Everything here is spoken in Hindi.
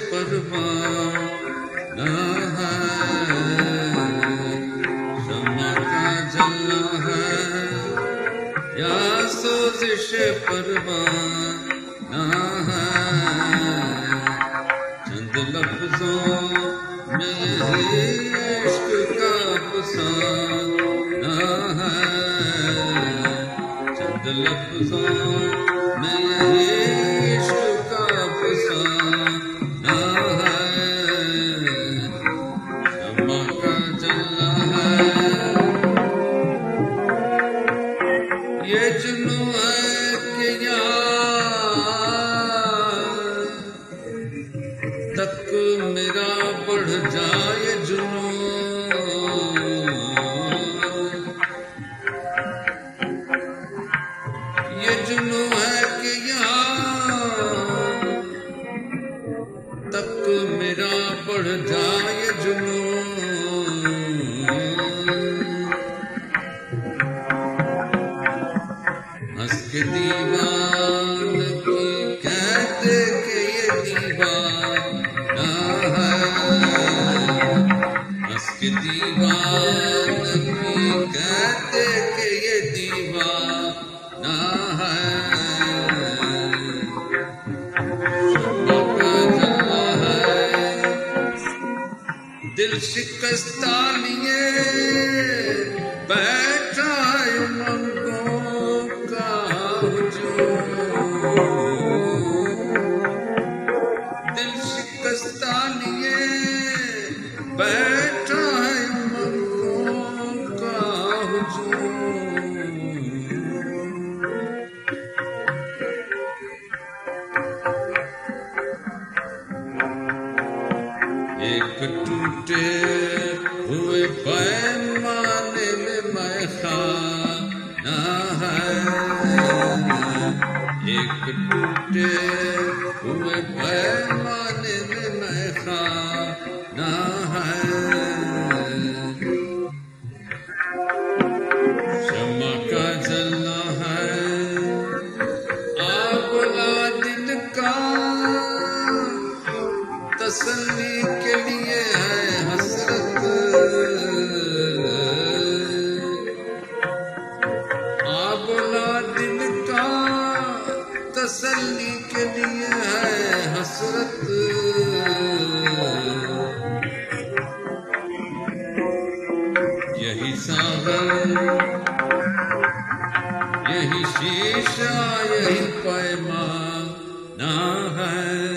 परवाना है, शम्मा का जलना है या सोजिश परवाना है। चंद लफ्जों में यही इश्क का अफसाना है, चंद लफ्जों में यही इश्क का अफसाना है। शम्मा का जलना है ये जुनू है कि यार तक मेरा बढ़ जाए जुनू, ये जुनू है कि यार तक मेरा बढ़ जाए जुनू। हंस के दीवानगी कहते कि ये दीवाना है, हंस के दीवानगी कहते कि ये दीवाना है। शम्मा का जलना है दिल शिकस्ता लिए बैठा है उमंगों का हुजूम, दिल शिकस्ता लिए बैठा है उमंगों का हुजूम। एक टूटे हुए पैमाने में मैं खाना है, एक टूटे हुए पैमाने में मैं खाना है। शम्मा का जलना है आबला दिल का तसल्ली के लिए है हसरत, आबला दिल का तसल्ली के लिए है हसरत। यही सागर यही शीशा यही पैमाना है,